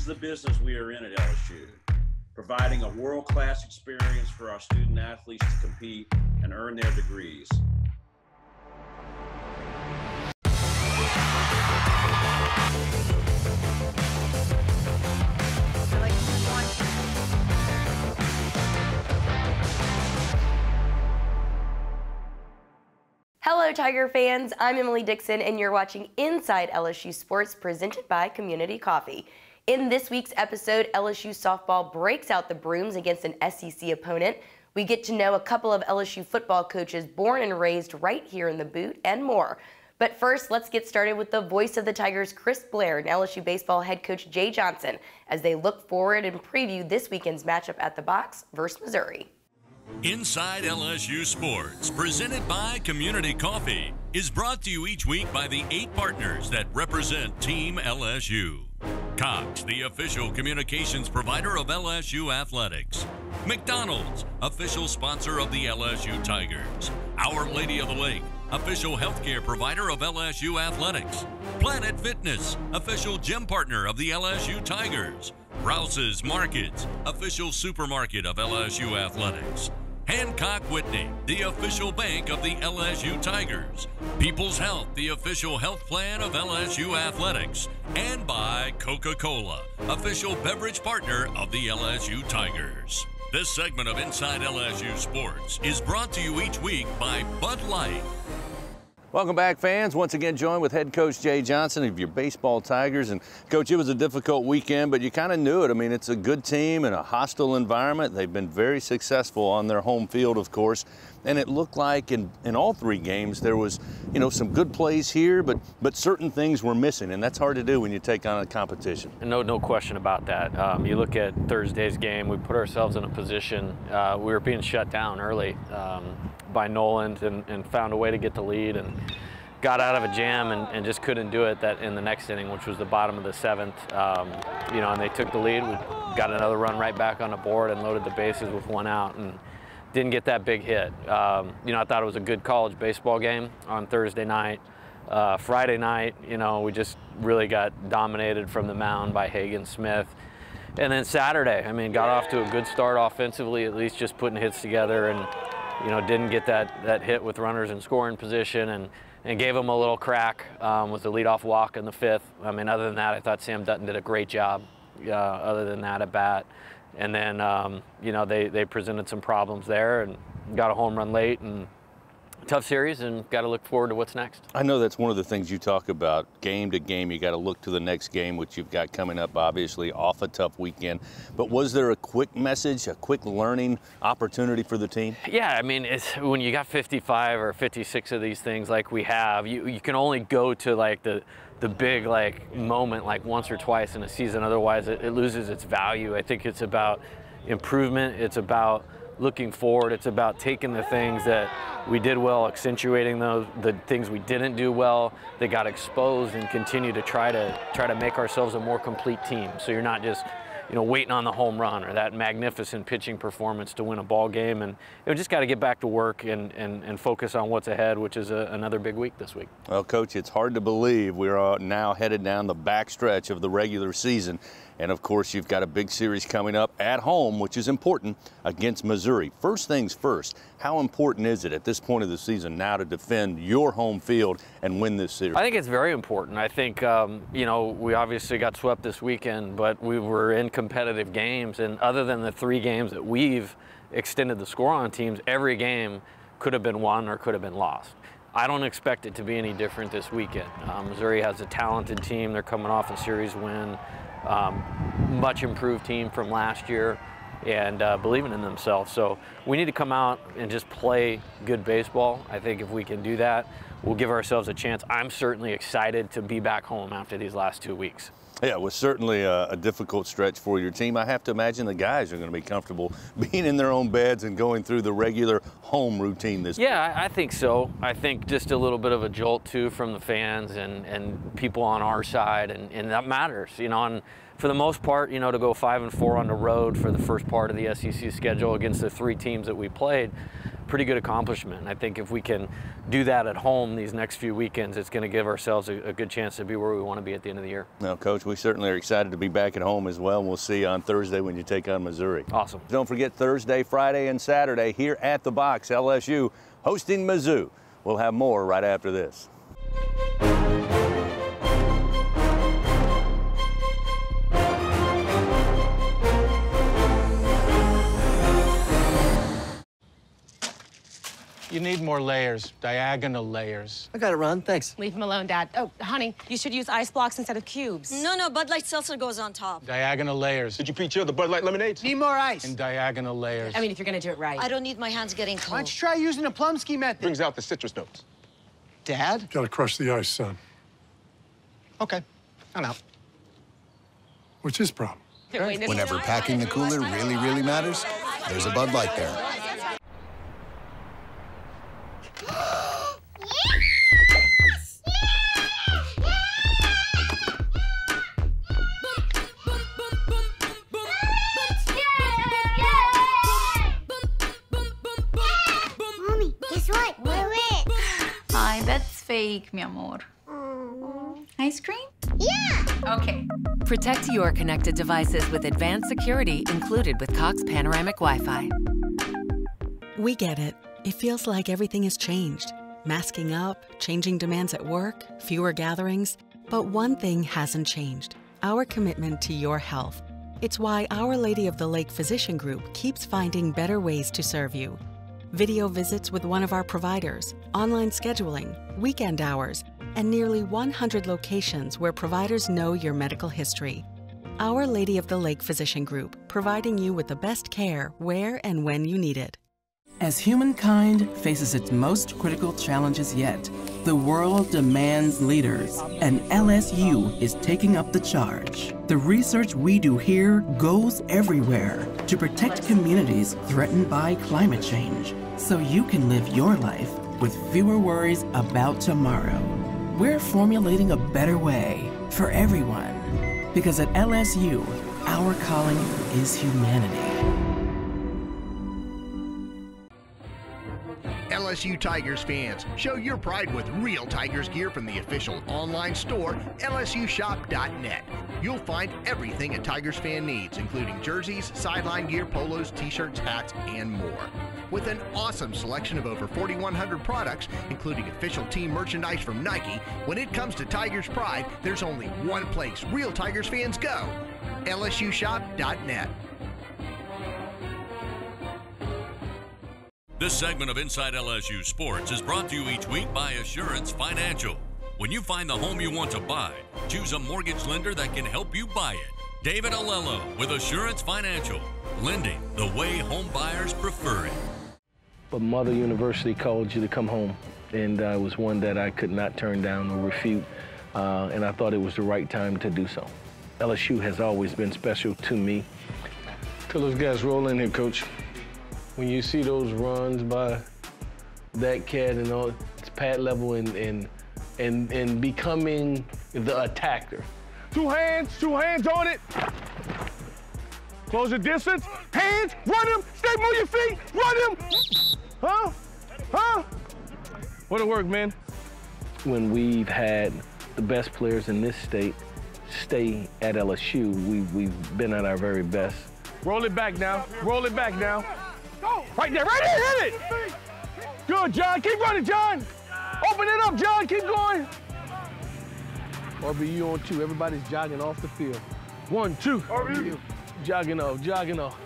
the business we are in at LSU, providing a world-class experience for our student athletes to compete and earn their degrees. Hello Tiger fans, I'm Emily Dixon and you're watching Inside LSU Sports presented by Community Coffee. In this week's episode, LSU softball breaks out the brooms against an SEC opponent. We get to know a couple of LSU football coaches born and raised right here in the Boot and more. But first, let's get started with the voice of the Tigers, Chris Blair, and LSU baseball head coach Jay Johnson as they look forward and preview this weekend's matchup at the Box versus Missouri. Inside LSU Sports, presented by Community Coffee, is brought to you each week by the 8 partners that represent Team LSU. Cox, the official communications provider of LSU Athletics. McDonald's, official sponsor of the LSU Tigers. Our Lady of the Lake, official healthcare provider of LSU Athletics. Planet Fitness, official gym partner of the LSU Tigers. Rouse's Markets, official supermarket of LSU Athletics. Hancock Whitney, the official bank of the LSU Tigers. People's Health, the official health plan of LSU Athletics. And by Coca-Cola, official beverage partner of the LSU Tigers. This segment of Inside LSU Sports is brought to you each week by Bud Light. Welcome back, fans. Once again joined with head coach Jay Johnson of your baseball Tigers. And coach, it was a difficult weekend, but you kind of knew it. I mean, it's a good team in a hostile environment. They've been very successful on their home field, of course. And it looked like in all 3 games there was, you know, some good plays here, but certain things were missing, and that's hard to do when you take on a competition. No question about that. You look at Thursday's game, we put ourselves in a position, we were being shut down early by Noland and found a way to get the lead and got out of a jam and just couldn't do it in the next inning, which was the bottom of the 7th. You know, and they took the lead. We got another run right back on the board and loaded the bases with 1 out and didn't get that big hit. You know, I thought it was a good college baseball game on Thursday night. Friday night, you know, we just really got dominated from the mound by Hagan Smith. And then Saturday, I mean, got off to a good start offensively, at least just putting hits together, and you know, didn't get that hit with runners in scoring position, and gave them a little crack with the leadoff walk in the 5th. I mean, other than that, I thought Sam Dutton did a great job. Other than that at bat, and then you know, they presented some problems there and got a home run late, and tough series, and got to look forward to what's next. I know that's one of the things you talk about, game to game. You got to look to the next game, which you've got coming up, obviously, off a tough weekend. But was there a quick message, a quick learning opportunity for the team? Yeah, I mean, it's when you got 55 or 56 of these things like we have, you can only go to like the big like moment like once or twice in a season. Otherwise, it loses its value. I think it's about improvement. It's about looking forward. It's about taking the things that we did well, accentuating the things we didn't do well, that got exposed, and continue to try to make ourselves a more complete team. So you're not just, you know, waiting on the home run or that magnificent pitching performance to win a ball game, and you know, just got to get back to work and focus on what's ahead, which is another big week this week. Well, Coach, it's hard to believe we're now headed down the back stretch of the regular season. And, of course, you've got a big series coming up at home, which is important, against Missouri. First things first, how important is it at this point of the season now to defend your home field and win this series? I think it's very important. I think, you know, we obviously got swept this weekend, but we were in competitive games. And other than the 3 games that we've extended the score on teams, every game could have been won or could have been lost. I don't expect it to be any different this weekend. Missouri has a talented team. They're coming off a series win. Much improved team from last year, and believing in themselves. So we need to come out and just play good baseball. I think if we can do that, we'll give ourselves a chance. I'm certainly excited to be back home after these last 2 weeks. Yeah, it was certainly a difficult stretch for your team. I have to imagine the guys are going to be comfortable being in their own beds and going through the regular home routine this week. Yeah, I think so. I think just a little bit of a jolt, too, from the fans and people on our side, and that matters. You know, and for the most part, you know, to go 5-4 on the road for the first part of the SEC schedule against the 3 teams that we played, pretty good accomplishment. And I think if we can do that at home these next few weekends, it's going to give ourselves a good chance to be where we want to be at the end of the year. Now, Coach, we certainly are excited to be back at home as well. We'll see you on Thursday when you take on Missouri. Awesome. Don't forget Thursday, Friday, and Saturday here at the Box, LSU hosting Mizzou. We'll have more right after this. You need more layers, diagonal layers. I got it, Ron. Thanks. Leave him alone, Dad. Oh, honey, you should use ice blocks instead of cubes. No, Bud Light Seltzer goes on top. Diagonal layers. Did you pre-chill the Bud Light lemonades? Need more ice. And diagonal layers. I mean, if you're gonna do it right. I don't need my hands getting cold. Why don't you try using the Plumsky method? Brings out the citrus notes. Dad? Gotta crush the ice, son. Okay, I'm out. What's his problem? Whenever packing the cooler really matters, there's a Bud Light there. Mommy, guess what? We're rich. Hi, that's fake, mi amor. Ice cream? Yeah! Okay. Protect your connected devices with advanced security included with Cox Panoramic Wi-Fi. We get it. It feels like everything has changed. Masking up, changing demands at work, fewer gatherings. But one thing hasn't changed: our commitment to your health. It's why Our Lady of the Lake Physician Group keeps finding better ways to serve you. Video visits with one of our providers, online scheduling, weekend hours, and nearly 100 locations where providers know your medical history. Our Lady of the Lake Physician Group, providing you with the best care where and when you need it. As humankind faces its most critical challenges yet, the world demands leaders, and LSU is taking up the charge. The research we do here goes everywhere to protect communities threatened by climate change, so you can live your life with fewer worries about tomorrow. We're formulating a better way for everyone, because at LSU, our calling is humanity. LSU Tigers fans, show your pride with real Tigers gear from the official online store, lsushop.net. You'll find everything a Tigers fan needs, including jerseys, sideline gear, polos, t-shirts, hats, and more. With an awesome selection of over 4,100 products, including official team merchandise from Nike, when it comes to Tigers pride, there's only one place real Tigers fans go: lsushop.net. This segment of Inside LSU Sports is brought to you each week by Assurance Financial. When you find the home you want to buy, choose a mortgage lender that can help you buy it. David Alello with Assurance Financial. Lending the way home buyers prefer it. But Mother University called you to come home, and it was one that I could not turn down or refute, and I thought it was the right time to do so. LSU has always been special to me. Till those guys roll in here, Coach. When you see those runs by that cat and all, it's pad level and becoming the attacker. Two hands on it. Close the distance. Hands, run him. Stay, move your feet, run him. Huh? What a work, man. When we've had the best players in this state stay at LSU, we've been at our very best. Roll it back now. Roll it back now. Right there, hit it! Good, John. Keep running, John. Open it up, John. Keep going. RBU on 2. Everybody's jogging off the field. 1, 2. RBU. Jogging off.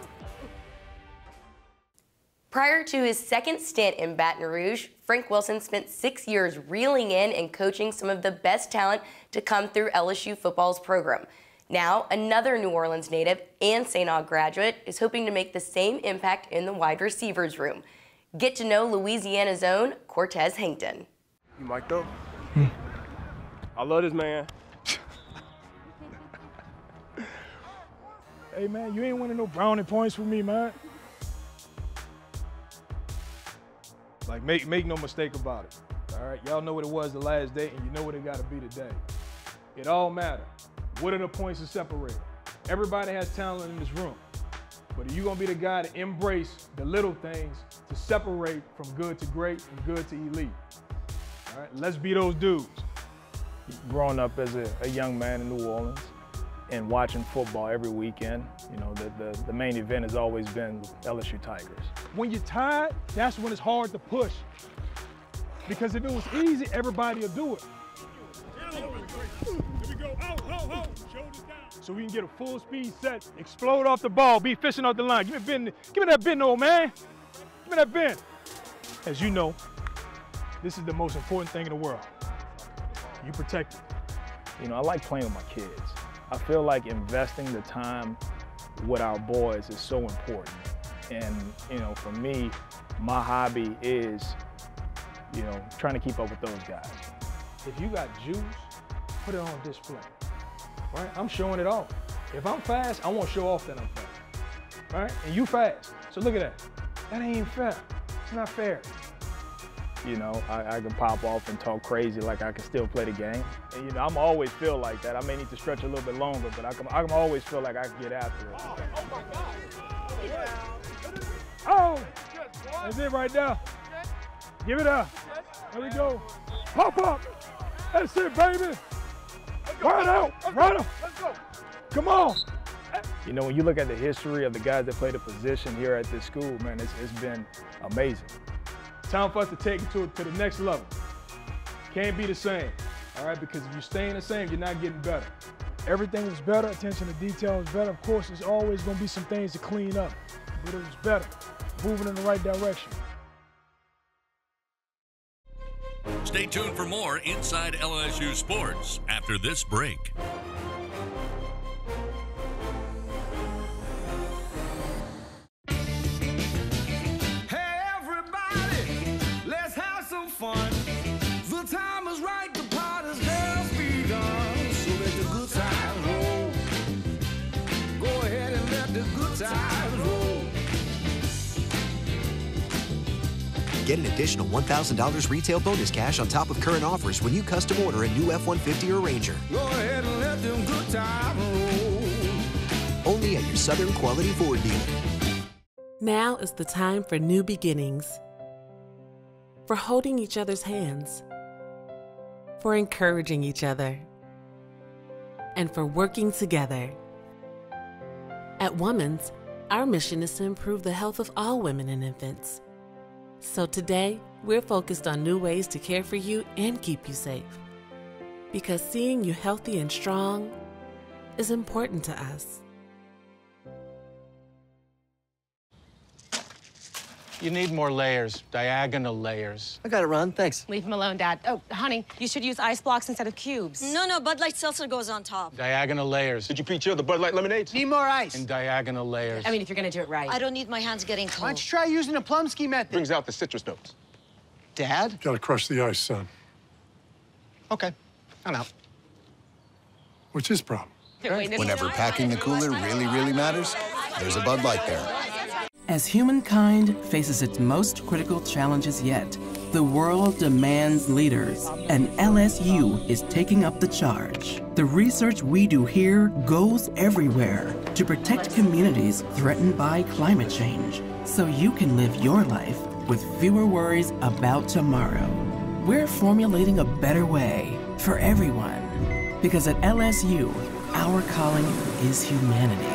Prior to his second stint in Baton Rouge, Frank Wilson spent 6 years reeling in and coaching some of the best talent to come through LSU football's program. Now, another New Orleans native and St. Aug graduate is hoping to make the same impact in the wide receivers room. Get to know Louisiana's own Cortez Hankton. You mic'd up? I love this man. Hey, man, you ain't winning no brownie points with me, man. Like, make no mistake about it, all right? Y'all know what it was the last day, and you know what it got to be today. It all matters. What are the points to separate? Everybody has talent in this room. But are you going to be the guy to embrace the little things to separate from good to great, from good to elite? All right, let's be those dudes. Growing up as a young man in New Orleans and watching football every weekend, you know, the main event has always been LSU Tigers. When you're tired, that's when it's hard to push. Because if it was easy, everybody will do it. So we can get a full speed set, explode off the ball, be fishing off the line. Give me that bend, old man. Give me that bend. As you know, this is the most important thing in the world. You protect it. You know, I like playing with my kids. I feel like investing the time with our boys is so important. And, you know, for me, my hobby is, you know, trying to keep up with those guys. If you got juice, put it on display, right? I'm showing it off. If I'm fast, I won't show off that I'm fast, right? And you fast, so look at that. That ain't fair, it's not fair. You know, I can pop off and talk crazy like I can still play the game. And, you know, I'm always feel like that. I may need to stretch a little bit longer, but I can always feel like I can get after it. Oh, that's it right there. Give it up. There we go. Pop up. That's it, baby. Right out. Right out. Let's go. Come on. You know, when you look at the history of the guys that play the position here at this school, man, it's been amazing. Time for us to take it to the next level. Can't be the same, all right? Because if you're staying the same, you're not getting better. Everything is better. Attention to detail is better. Of course, there's always going to be some things to clean up, but it was better. Moving in the right direction. Stay tuned for more Inside LSU Sports after this break. Hey everybody, let's have some fun. The time is right, the party's just begun. So let the good times roll. Go ahead and let the good times roll. Get an additional $1,000 retail bonus cash on top of current offers when you custom order a new F-150 or Ranger. Go ahead and let them good times roll. Only at your Southern Quality Ford dealer. Now is the time for new beginnings. For holding each other's hands. For encouraging each other. And for working together. At Women's, our mission is to improve the health of all women and infants. So today, we're focused on new ways to care for you and keep you safe. Because seeing you healthy and strong is important to us. You need more layers, diagonal layers. I got it, Ron, thanks. Leave him alone, Dad. Oh, honey, you should use ice blocks instead of cubes. No, Bud Light Seltzer goes on top. Diagonal layers. Did you pre-chill the Bud Light lemonades? Need more ice. And diagonal layers. I mean, if you're gonna do it right. I don't need my hands getting cold. Why don't you try using the Plumsky method? Brings out the citrus notes. Dad? Gotta crush the ice, son. Okay, I'm out. What's his problem? Whenever packing the cooler really matters, there's a Bud Light there. As humankind faces its most critical challenges yet, the world demands leaders, and LSU is taking up the charge. The research we do here goes everywhere to protect communities threatened by climate change, so you can live your life with fewer worries about tomorrow. We're formulating a better way for everyone, because at LSU, our calling is humanity.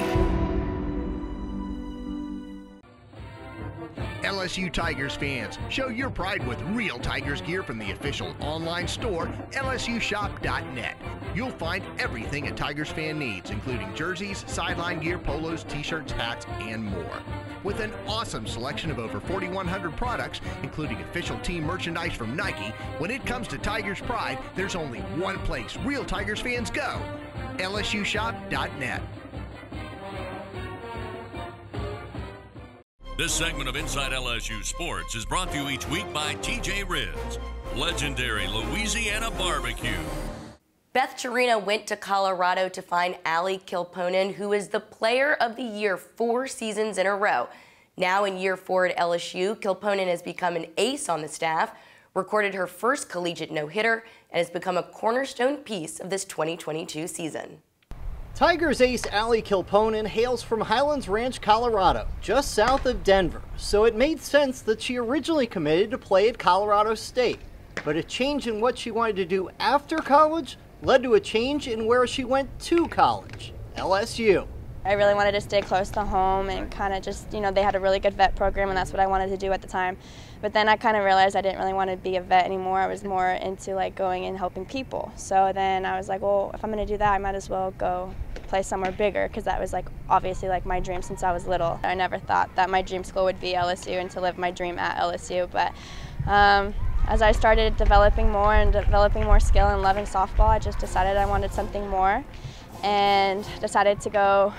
LSU Tigers fans, show your pride with real Tigers gear from the official online store, LSUshop.net. You'll find everything a Tigers fan needs, including jerseys, sideline gear, polos, t-shirts, hats, and more. With an awesome selection of over 4,100 products, including official team merchandise from Nike, when it comes to Tigers pride, there's only one place real Tigers fans go, LSUshop.net. This segment of Inside LSU Sports is brought to you each week by TJ Rizz, legendary Louisiana barbecue. Beth Chirina went to Colorado to find Allie Kilponen, who is the Player of the Year 4 seasons in a row. Now in year 4 at LSU, Kilponen has become an ace on the staff, recorded her first collegiate no-hitter, and has become a cornerstone piece of this 2022 season. Tigers ace Allie Kilponen hails from Highlands Ranch, Colorado, just south of Denver, so it made sense that she originally committed to play at Colorado State. But a change in what she wanted to do after college led to a change in where she went to college, LSU. I really wanted to stay close to home and kind of just, they had a really good vet program and that's what I wanted to do at the time. But then I kind of realized I didn't really want to be a vet anymore. I was more into like going and helping people. So then I was like, well, if I'm going to do that, I might as well go play somewhere bigger, because that was like obviously like my dream since I was little. I never thought that my dream school would be LSU and to live my dream at LSU. But as I started developing more skill and loving softball, I just decided I wanted something more and decided to go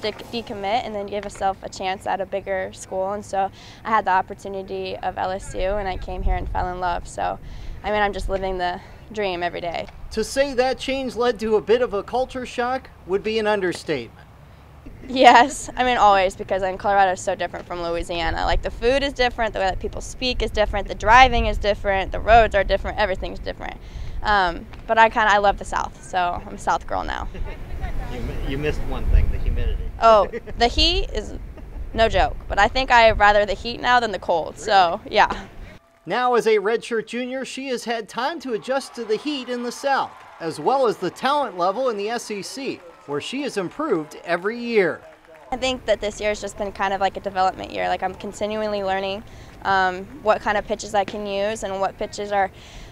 decommit and then give myself a chance at a bigger school. And so I had the opportunity of LSU and I came here and fell in love. So I mean, I'm just living the dream every day. To say that change led to a bit of a culture shock would be an understatement. Yes, I mean always, because Colorado is so different from Louisiana. Like the food is different, the way that people speak is different, the driving is different, the roads are different, everything's different. But I love the South, so I'm a South girl now. You missed one thing, the humidity. Oh, the heat is no joke, but I think I rather the heat now than the cold, so yeah. Now as a redshirt junior, she has had time to adjust to the heat in the South, as well as the talent level in the SEC, where she has improved every year. I think that this year has just been kind of like a development year. Like I'm continually learning what kind of pitches I can use and what pitches are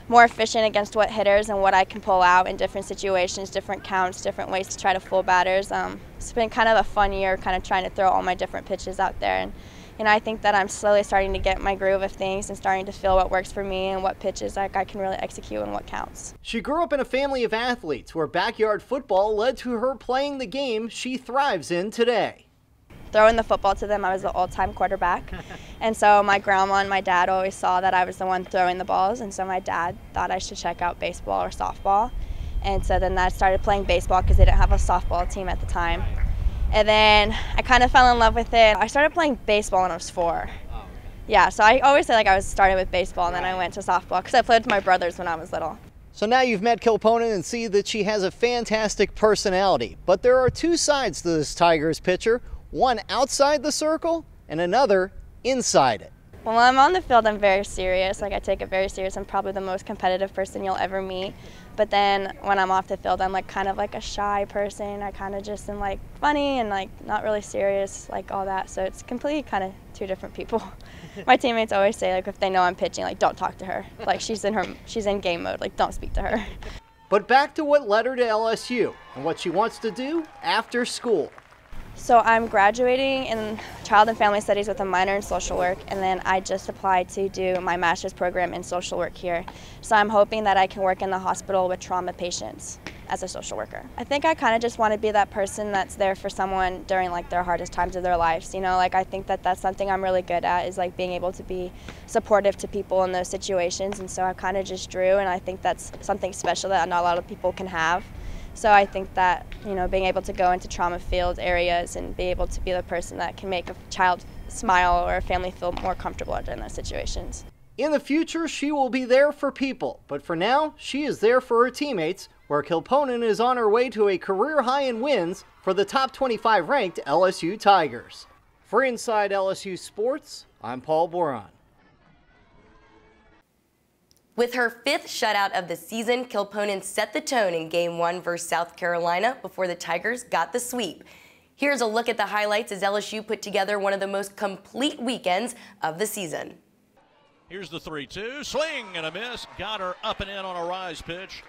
more efficient against what hitters and what I can pull out in different situations, different counts, different ways to try to fool batters. It's been kind of a fun year, kind of trying to throw all my different pitches out there. And I think that I'm slowly starting to get my groove of things and starting to feel what works for me and what pitches I can really execute and what counts. She grew up in a family of athletes where backyard football led to her playing the game she thrives in today. Throwing the football to them, I was the all-time quarterback. And so my grandma and my dad always saw that I was the one throwing the balls, and so my dad thought I should check out baseball or softball. And so then I started playing baseball because they didn't have a softball team at the time. And then I kind of fell in love with it. I started playing baseball when I was 4. Yeah, so I always say like I was started with baseball and then I went to softball because I played with my brothers when I was little. So now you've met Kilponen and see that she has a fantastic personality. But there are two sides to this Tigers pitcher, one outside the circle and another inside it. When I'm on the field, I'm very serious. Like I take it very serious. I'm probably the most competitive person you'll ever meet. But then when I'm off the field, I'm like kind of like a shy person. I kind of just am like funny and like not really serious, like all that. So it's completely kind of two different people. My teammates always say like if they know I'm pitching, like don't talk to her. Like she's in game mode. Like don't speak to her. But back to what led her to LSU and what she wants to do after school. So I'm graduating in Child and Family Studies with a minor in social work, and then I just applied to do my master's program in social work here. So I'm hoping that I can work in the hospital with trauma patients as a social worker. I think I kind of just want to be that person that's there for someone during like their hardest times of their lives. You know, like I think that that's something I'm really good at, is like being able to be supportive to people in those situations. And so I kind of just drew, and I think that's something special that not a lot of people can have. So I think that, you know, being able to go into trauma-filled areas and be able to be the person that can make a child smile or a family feel more comfortable in those situations. In the future, she will be there for people, but for now, she is there for her teammates, where Kilponen is on her way to a career high in wins for the top 25 ranked LSU Tigers. For Inside LSU Sports, I'm Paul Boron. With her 5th shutout of the season, Kilponen set the tone in Game 1 versus South Carolina before the Tigers got the sweep. Here's a look at the highlights as LSU put together one of the most complete weekends of the season. Here's the 3-2, swing and a miss, got her up and in on a rise pitch,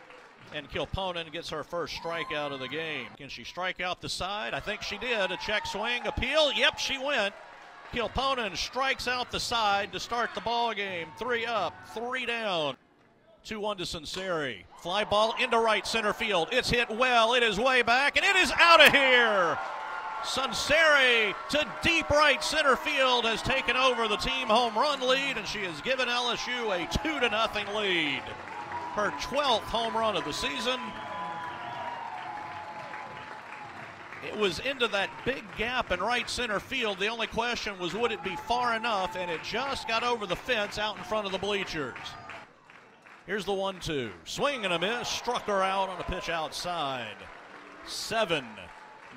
and Kilponen gets her first strikeout of the game. Can she strike out the side? I think she did. A check swing, appeal, yep, she went. Kilponen strikes out the side to start the ball game. 3 up, 3 down. 2-1 to Sunseri. Fly ball into right center field. It's hit well. It is way back, and it is out of here. Sunseri to deep right center field has taken over the team home run lead, and she has given LSU a 2-0 lead. Her 12th home run of the season. It was into that big gap in right center field. The only question was, would it be far enough? And it just got over the fence out in front of the bleachers. Here's the 1-2. Swing and a miss. Struck her out on a pitch outside. 7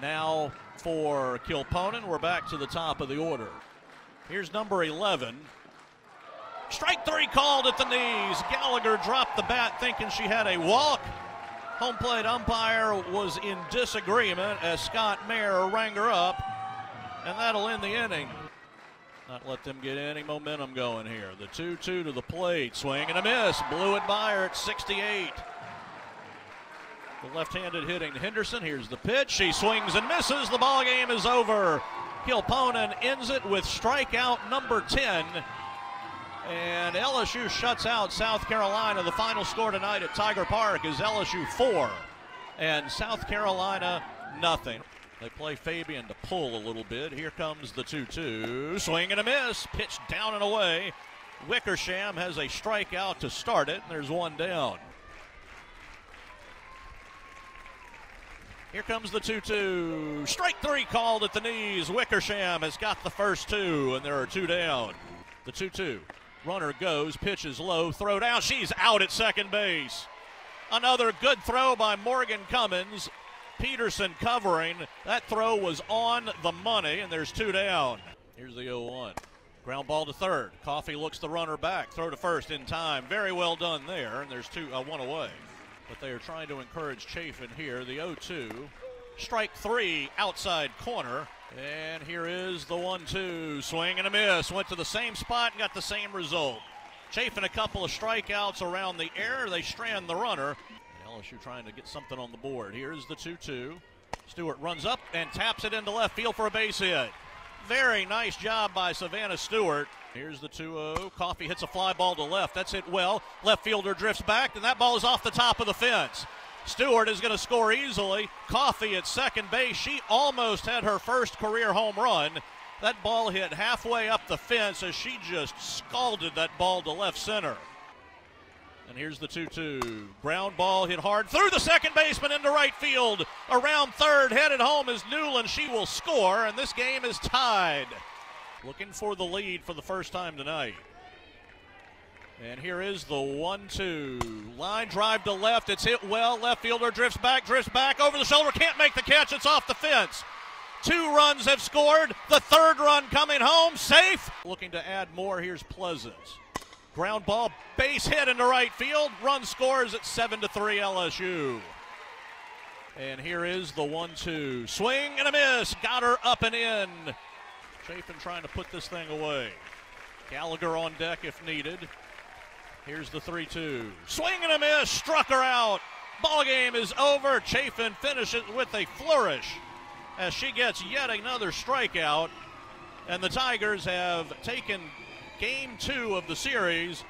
Now for Kilponen, we're back to the top of the order. Here's number 11. Strike three called at the knees. Gallagher dropped the bat thinking she had a walk. Home plate umpire was in disagreement as Scott Mayer rang her up, and that'll end the inning. Not let them get any momentum going here. The 2-2 to the plate. Swing and a miss. Blew it by her at 68. The left-handed hitting Henderson. Here's the pitch. She swings and misses. The ball game is over. Kilponen ends it with strikeout number 10. And LSU shuts out South Carolina. The final score tonight at Tiger Park is LSU 4 and South Carolina nothing. They play Fabian to pull a little bit. Here comes the 2-2. Swing and a miss. Pitch down and away. Wickersham has a strikeout to start it. There's one down. Here comes the 2-2. Strike three called at the knees. Wickersham has got the first two, and there are two down. The 2-2. Runner goes, pitches low, throw down. She's out at second base. Another good throw by Morgan Cummins. Peterson covering. That throw was on the money, and there's two down. Here's the 0-1. Ground ball to third. Coffey looks the runner back. Throw to first in time. Very well done there, and there's one away. But they are trying to encourage Chafin here. The 0-2. Strike three, outside corner. And here is the 1-2. Swing and a miss. Went to the same spot and got the same result. Chafin a couple of strikeouts around the air. They strand the runner. LSU trying to get something on the board. Here's the 2-2. Stewart runs up and taps it into left field for a base hit. Very nice job by Savannah Stewart. Here's the 2-0. Coffey hits a fly ball to left. That's hit well. Left fielder drifts back, and that ball is off the top of the fence. Stewart is going to score easily. Coffey at second base. She almost had her first career home run. That ball hit halfway up the fence as she just scalded that ball to left center. And here's the 2-2. Ground ball hit hard through the second baseman into right field. Around third, headed home is Newland. She will score, and this game is tied. Looking for the lead for the first time tonight. And here is the 1-2. Line drive to left. It's hit well. Left fielder drifts back over the shoulder. Can't make the catch. It's off the fence. 2 runs have scored. The third run coming home. Safe. Looking to add more. Here's Pleasance. Ground ball, base hit into right field. Run scores at 7-3 LSU. And here is the 1-2. Swing and a miss. Got her up and in. Chafin trying to put this thing away. Gallagher on deck if needed. Here's the 3-2. Swing and a miss. Struck her out. Ball game is over. Chafin finishes with a flourish as she gets yet another strikeout. And the Tigers have taken game 2 of the series.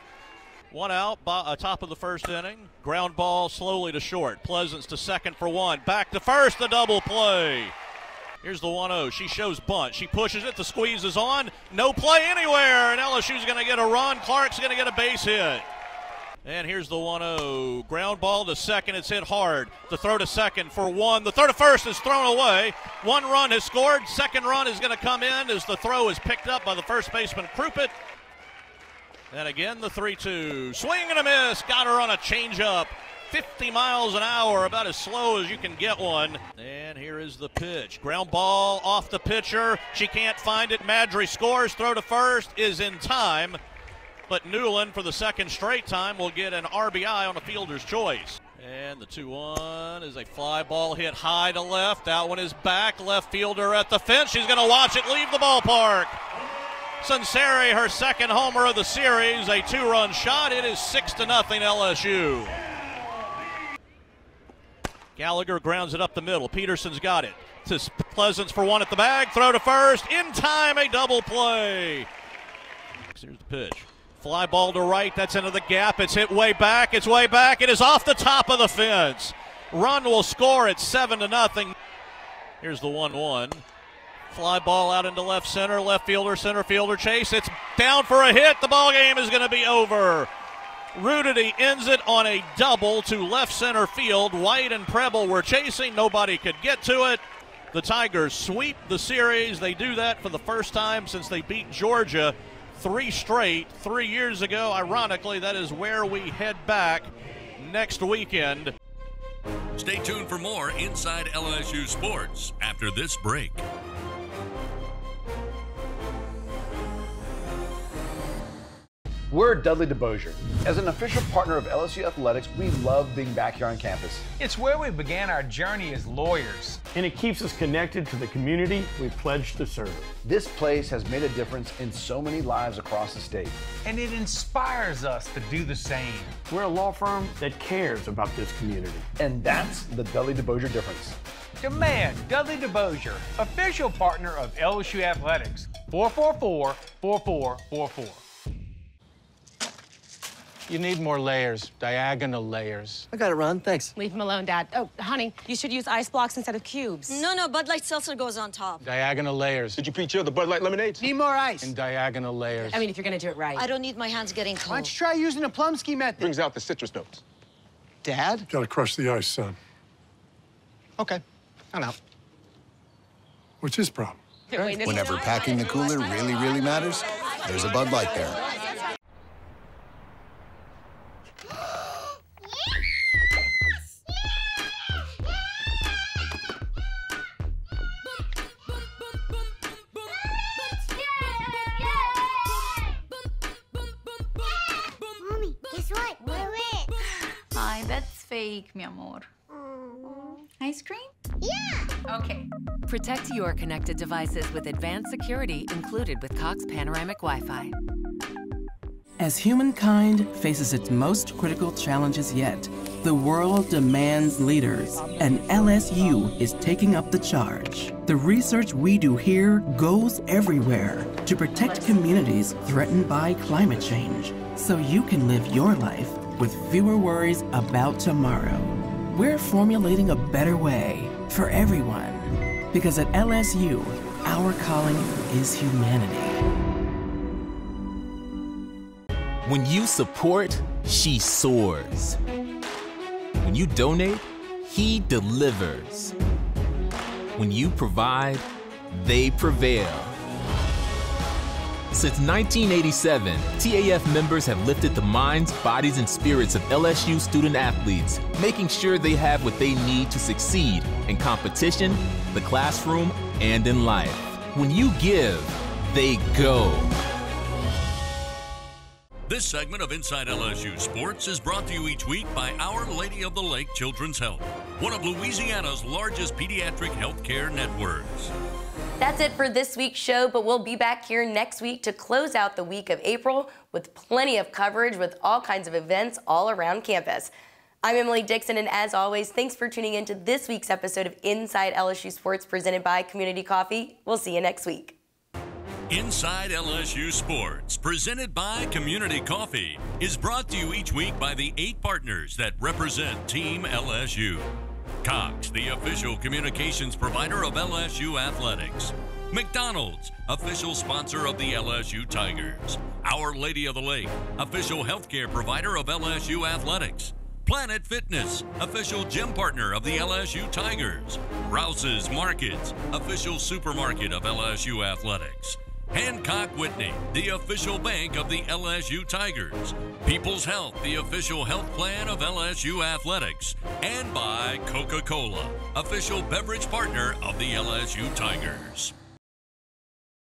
One out, top of the first inning. Ground ball slowly to short. Pleasance to second for one. Back to first, the double play. Here's the 1-0. She shows bunt. She pushes it. The squeeze is on. No play anywhere, and LSU's going to get a run. Clark's going to get a base hit. And here's the 1-0. Ground ball to second. It's hit hard. The throw to second for one. The throw to first is thrown away. 1 run has scored. Second run is going to come in as the throw is picked up by the first baseman, Crumpet. And again, the 3-2. Swing and a miss. Got her on a changeup. 50 miles an hour, about as slow as you can get one. And here is the pitch. Ground ball off the pitcher. She can't find it. Madry scores. Throw to first is in time. But Newland, for the second straight time, will get an RBI on a fielder's choice. And the 2-1 is a fly ball hit high to left. That one is back. Left fielder at the fence. She's going to watch it leave the ballpark. Sunseri, her second homer of the series, a 2-run shot. It is 6-0 LSU. Gallagher grounds it up the middle. Peterson's got it. To Pleasance for one at the bag. Throw to first. In time, a double play. Here's the pitch. Fly ball to right. That's into the gap. It's hit way back. It's way back. It is off the top of the fence. Run will score at 7-0. Here's the 1-1. Fly ball out into left center. Left fielder, center fielder chase. It's down for a hit. The ball game is going to be over. Rudity ends it on a double to left center field. White and Preble were chasing. Nobody could get to it. The Tigers sweep the series. They do that for the first time since they beat Georgia 3 straight 3 years ago. Ironically, that is where we head back next weekend. Stay tuned for more Inside LSU Sports after this break. We're Dudley DeBosier. As an official partner of LSU Athletics, we love being back here on campus. It's where we began our journey as lawyers. And it keeps us connected to the community we pledged to serve. This place has made a difference in so many lives across the state. And it inspires us to do the same. We're a law firm that cares about this community. And that's the Dudley DeBosier difference. Demand Dudley DeBosier, official partner of LSU Athletics. 444-4444. You need more layers, diagonal layers. I got it, Ron. Thanks. Leave him alone, Dad. Oh, honey, you should use ice blocks instead of cubes. No, Bud Light Seltzer goes on top. Diagonal layers. Did you pre-chill the Bud Light lemonades? Need more ice. And diagonal layers. I mean, if you're gonna do it right. I don't need my hands getting cold. Why don't you try using the Plumsky method? Brings out the citrus notes. Dad? Gotta crush the ice, son. Okay, I'm out. What's his problem? Whenever packing the cooler really, really matters, there's a Bud Light there. Mommy, guess what? We're lit. Hi, that's fake, mi amor. Ice cream? Yeah! Okay. Protect your connected devices with advanced security included with Cox Panoramic Wi-Fi. As humankind faces its most critical challenges yet, the world demands leaders, and LSU is taking up the charge. The research we do here goes everywhere to protect communities threatened by climate change, so you can live your life with fewer worries about tomorrow. We're formulating a better way for everyone, because at LSU, our calling is humanity. When you support, she soars. When you donate, he delivers. When you provide, they prevail. Since 1987, TAF members have lifted the minds, bodies, and spirits of LSU student athletes, making sure they have what they need to succeed in competition, the classroom, and in life. When you give, they go. This segment of Inside LSU Sports is brought to you each week by Our Lady of the Lake Children's Health, one of Louisiana's largest pediatric healthcare networks. That's it for this week's show, but we'll be back here next week to close out the week of April with plenty of coverage with all kinds of events all around campus. I'm Emily Dixon, and as always, thanks for tuning in to this week's episode of Inside LSU Sports presented by Community Coffee. We'll see you next week. Inside LSU Sports, presented by Community Coffee, is brought to you each week by the 8 partners that represent Team LSU. Cox, the official communications provider of LSU Athletics. McDonald's, official sponsor of the LSU Tigers. Our Lady of the Lake, official healthcare provider of LSU Athletics. Planet Fitness, official gym partner of the LSU Tigers. Rouse's Markets, official supermarket of LSU Athletics. Hancock Whitney, the official bank of the LSU Tigers. People's Health, the official health plan of LSU Athletics. And by Coca-Cola, official beverage partner of the LSU Tigers.